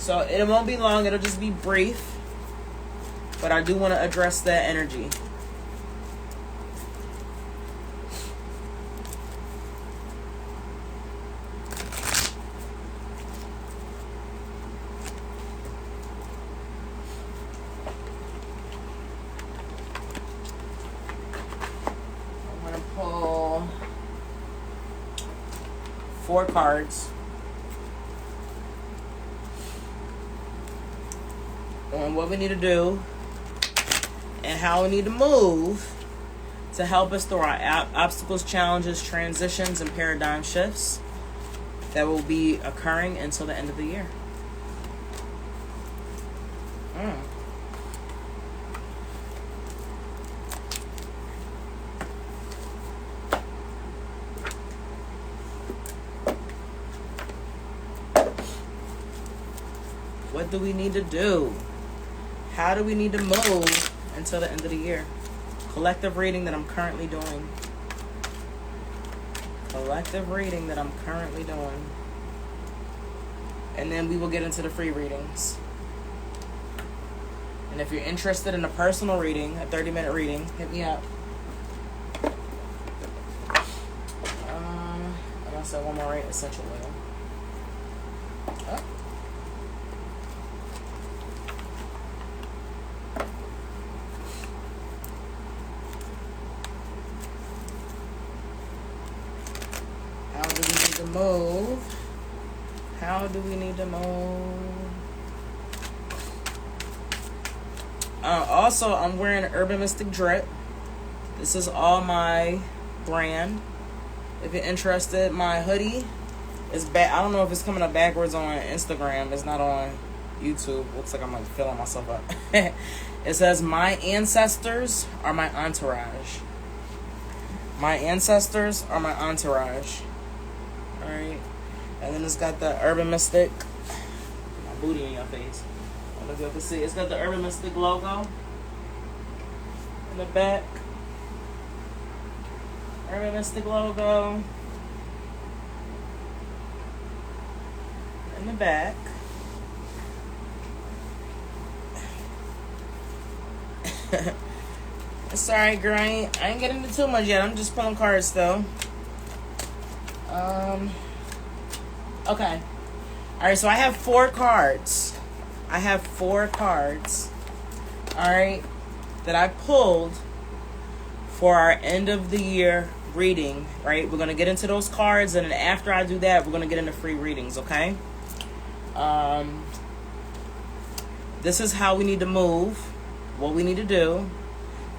So it won't be long. It'll just be brief. But I do want to address that energy. I'm going to pull 4 cards on what we need to do and how we need to move to help us through our obstacles, challenges, transitions, and paradigm shifts that will be occurring until the end of the year. What do we need to do? How do we need to move until the end of the year? Collective reading that I'm currently doing. Collective reading that I'm currently doing. And then we will get into the free readings. And if you're interested in a personal reading, a 30-minute reading, hit me up. And I said one more, right? Essential oil. Oh. Move. How do we need to move? Also, I'm wearing Urban Mystic Drip. This is all my brand. If you're interested, my hoodie is back. I don't know if it's coming up backwards on Instagram. It's not on YouTube. Looks like I'm like filling myself up. It says, "My ancestors are my entourage." My ancestors are my entourage. Alright, and then it's got the Urban Mystic. My booty in your face. I don't know if you can see. It's got the Urban Mystic logo in the back. Urban Mystic logo in the back. It's alright, girl. I ain't getting into too much yet. I'm just pulling cards still. Okay. Alright, so I have 4 cards. Alright, that I pulled for our end of the year reading, right? We're going to get into those cards, and then after I do that, we're going to get into free readings, okay? This is how we need to move, what we need to do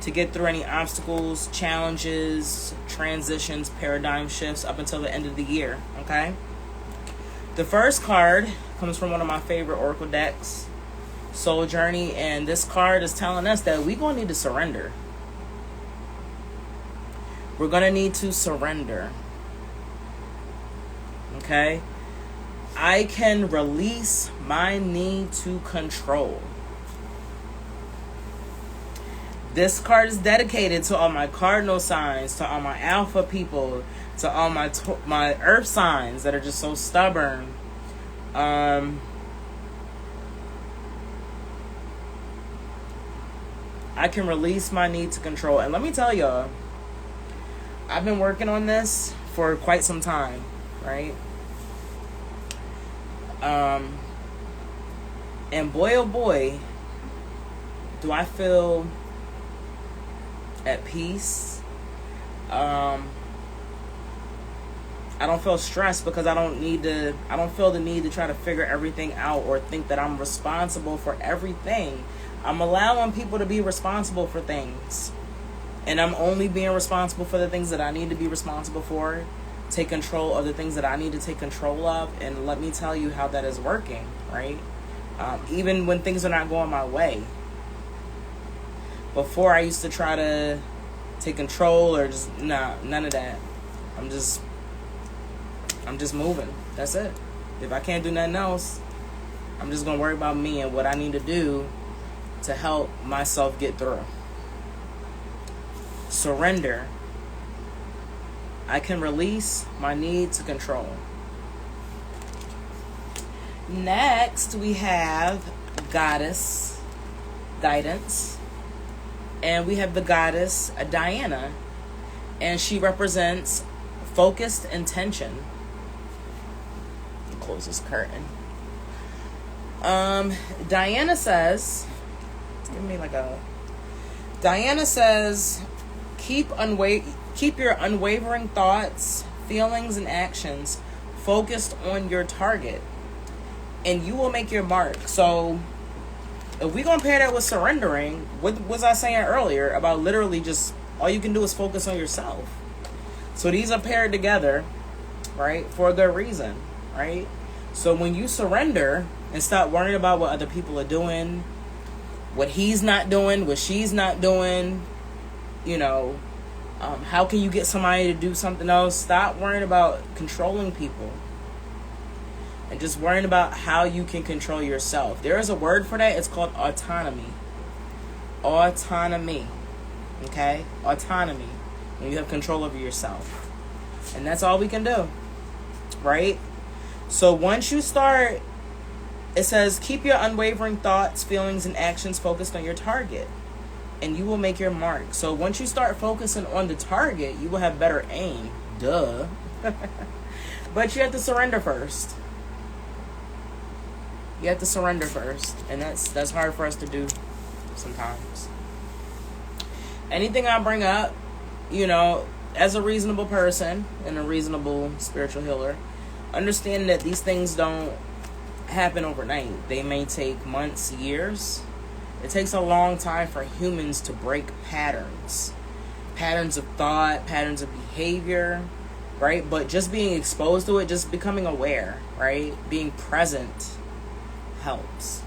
to get through any obstacles, challenges, transitions, paradigm shifts up until the end of the year, okay? The first card comes from one of my favorite Oracle decks, Soul Journey, and this card is telling us that we're going to need to surrender. We're going to need to surrender, okay? I can release my need to control. This card is dedicated to all my cardinal signs, to all my alpha people, to all my earth signs that are just so stubborn. I can release my need to control. And let me tell y'all, I've been working on this for quite some time, right? And boy, oh boy, do I feel at peace. I don't feel stressed because I don't feel the need to try to figure everything out or think that I'm responsible for everything. I'm allowing people to be responsible for things. And I'm only being responsible for the things that I need to be responsible for. Take control of the things that I need to take control of. And let me tell you how that is working, right? Even when things are not going my way. Before I used to try to take control or just, none of that. I'm just moving. That's it. If I can't do nothing else, I'm just going to worry about me and what I need to do to help myself get through. Surrender. I can release my need to control. Next, we have Goddess Guidance. And we have the goddess Diana. And she represents focused intention. Close this curtain. Diana says, Diana says, keep your unwavering thoughts, feelings, and actions focused on your target, and you will make your mark. So, if we gonna pair that with surrendering, what was I saying earlier about literally just all you can do is focus on yourself? So these are paired together, right, for a good reason, right? So when you surrender and stop worrying about what other people are doing, what he's not doing, what she's not doing, how can you get somebody to do something else? Stop worrying about controlling people and just worrying about how you can control yourself. There is a word for that. It's called autonomy. Autonomy. Okay? Autonomy. When you have control over yourself. And that's all we can do. Right? So once you start, it says, keep your unwavering thoughts, feelings, and actions focused on your target, and you will make your mark. So once you start focusing on the target, you will have better aim. Duh. But you have to surrender first. You have to surrender first. And that's hard for us to do sometimes. Anything I bring up, as a reasonable person and a reasonable spiritual healer, understand that these things don't happen overnight. They may take months, years. It takes a long time for humans to break patterns of thought, patterns of behavior, right? But just being exposed to it, just becoming aware, right? Being present helps.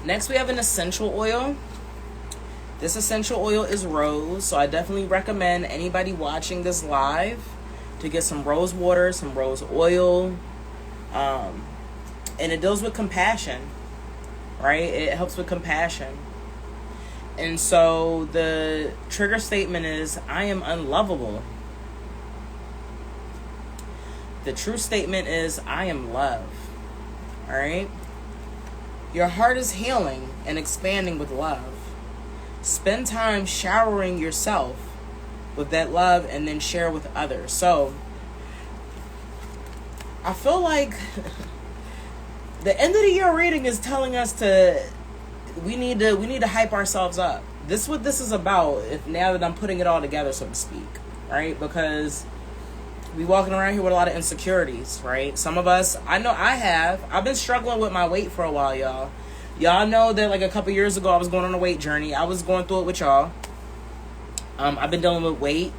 Next, we have an essential oil. This essential oil is rose, so I definitely recommend anybody watching this live to get some rose water, some rose oil, and it deals with compassion, right? It helps with compassion. And so the trigger statement is, I am unlovable. The true statement is, I am love. All right? Your heart is healing and expanding with love. Spend time showering yourself with that love and then share with others. So I feel like the end of the year reading is telling us we need to hype ourselves up. This is what this is about, if now that I'm putting it all together, so to speak, right? Because we walking around here with a lot of insecurities, right? Some of us, I've been struggling with my weight for a while, y'all. Y'all know that like a couple years ago I was going on a weight journey. I was going through it with y'all. I've been dealing with weight.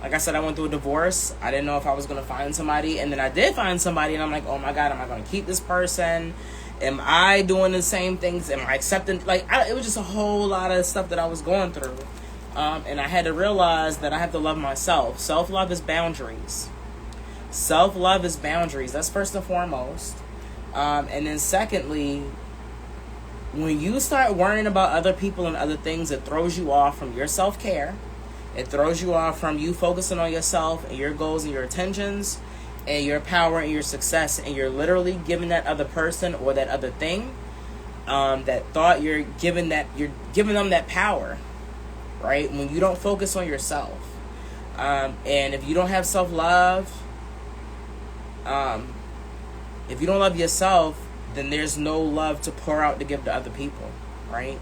Like I said, I went through a divorce. I didn't know if I was going to find somebody. And then I did find somebody. And I'm like, oh my God, am I going to keep this person? Am I doing the same things? Am I accepting? It was just a whole lot of stuff that I was going through. And I had to realize that I have to love myself. Self-love is boundaries. Self-love is boundaries. That's first and foremost. And then secondly, when you start worrying about other people and other things, it throws you off from your self-care. It throws you off from you focusing on yourself and your goals and your intentions and your power and your success. And you're literally giving that other person or that other thing, that thought, you're giving them that power, right? When you don't focus on yourself. And if you don't have self-love, if you don't love yourself, then there's no love to pour out to give to other people, right?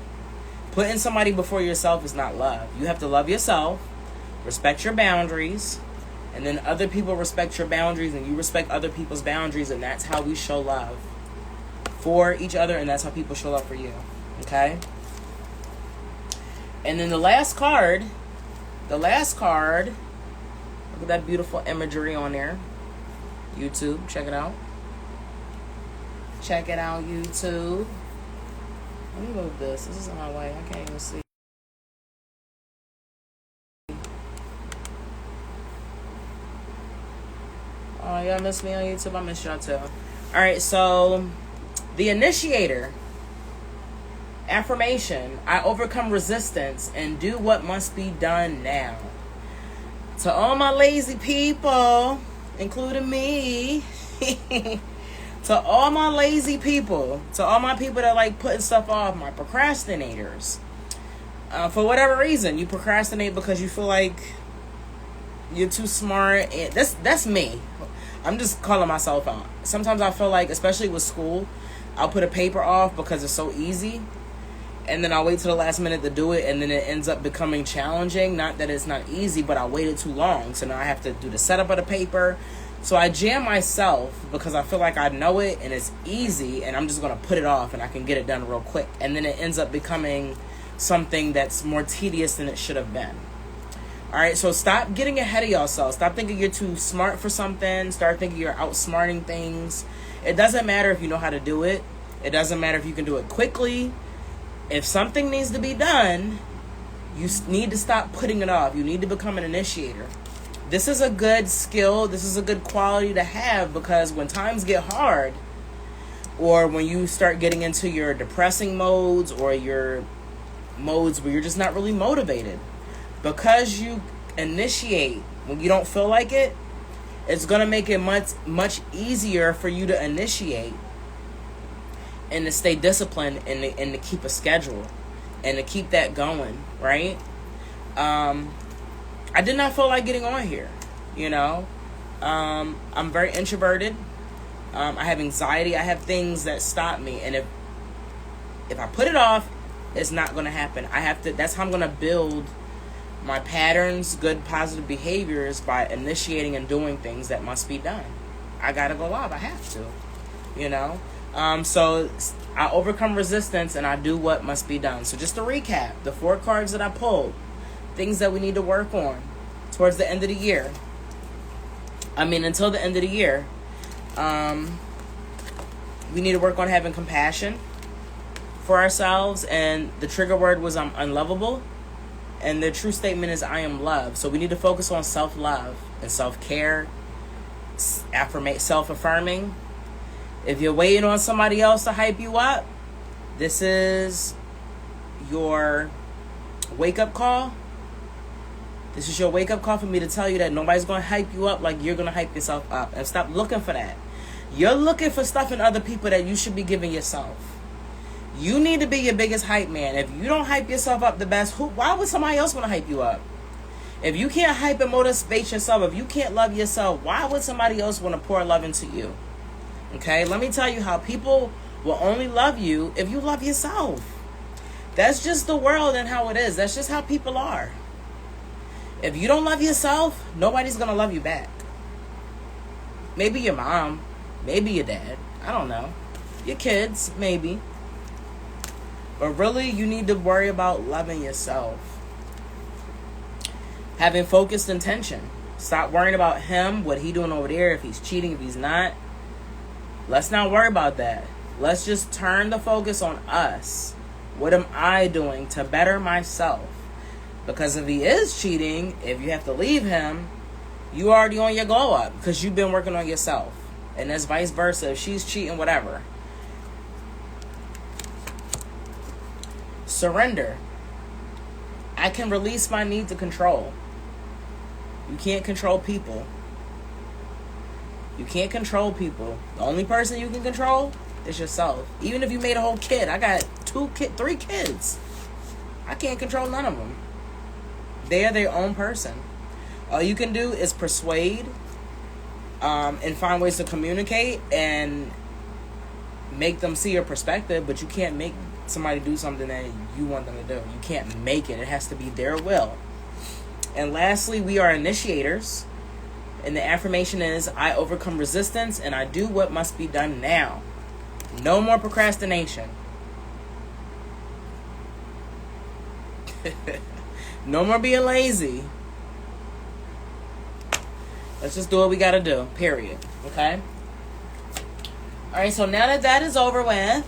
Putting somebody before yourself is not love. You have to love yourself, respect your boundaries, and then other people respect your boundaries, and you respect other people's boundaries, and that's how we show love for each other, and that's how people show love for you, okay? And then the last card, look at that beautiful imagery on there. YouTube, check it out. Check it out, YouTube. Let me move this. This is in my way. I can't even see. Oh, y'all miss me on YouTube? I miss y'all too. Alright, so the initiator. Affirmation. I overcome resistance and do what must be done now. To all my lazy people, including me, To all my lazy people, to all my people that like putting stuff off, my procrastinators. For whatever reason, you procrastinate because you feel like you're too smart. And that's me. I'm just calling myself out. Sometimes I feel like, especially with school, I'll put a paper off because it's so easy. And then I'll wait till the last minute to do it, and then it ends up becoming challenging. Not that it's not easy, but I waited too long. So now I have to do the setup of the paper. So I jam myself because I feel like I know it and it's easy, and I'm just going to put it off and I can get it done real quick. And then it ends up becoming something that's more tedious than it should have been. All right, so stop getting ahead of yourself. Stop thinking you're too smart for something. Start thinking you're outsmarting things. It doesn't matter if you know how to do it. It doesn't matter if you can do it quickly. If something needs to be done, you need to stop putting it off. You need to become an initiator. This is a good skill. This is a good quality to have, because when times get hard, or when you start getting into your depressing modes or your modes where you're just not really motivated, because you initiate when you don't feel like it, it's going to make it much easier for you to initiate and to stay disciplined and to keep a schedule and to keep that going, right? I did not feel like getting on here, you know. I'm very introverted. I have anxiety. I have things that stop me, and if I put it off, it's not going to happen. That's how I'm going to build my patterns, good positive behaviors, by initiating and doing things that must be done. I got to go live. I have to, you know. So I overcome resistance and I do what must be done. So just to recap, the 4 cards that I pulled, things that we need to work on towards the end of the year. Until the end of the year. We need to work on having compassion for ourselves. And the trigger word was I'm unlovable. And the true statement is I am loved. So we need to focus on self-love and self-care, self-affirming. If you're waiting on somebody else to hype you up, this is your wake-up call. This is your wake-up call for me to tell you that nobody's going to hype you up like you're going to hype yourself up. And stop looking for that. You're looking for stuff in other people that you should be giving yourself. You need to be your biggest hype man. If you don't hype yourself up the best, why would somebody else want to hype you up? If you can't hype and motivate yourself, if you can't love yourself, why would somebody else want to pour love into you? Okay, let me tell you how people will only love you if you love yourself. That's just the world and how it is. That's just how people are. If you don't love yourself, nobody's going to love you back. Maybe your mom, maybe your dad, I don't know. Your kids, maybe. But really, you need to worry about loving yourself. Having focused intention. Stop worrying about him, what he doing over there, if he's cheating, if he's not. Let's not worry about that. Let's just turn the focus on us. What am I doing to better myself? Because if he is cheating, if you have to leave him, you already on your glow up because you've been working on yourself. And that's vice versa. If she's cheating, whatever. Surrender. I can release my need to control. You can't control people. You can't control people. The only person you can control is yourself. Even if you made a whole kid. I got 3 kids. I can't control none of them. They are their own person. All you can do is persuade and find ways to communicate and make them see your perspective, but you can't make somebody do something that you want them to do. You can't make it. It has to be their will. And lastly, we are initiators. And the affirmation is, I overcome resistance and I do what must be done now. No more procrastination. No more being lazy. Let's just do what we gotta do, period. Okay? Alright, so now that is over with,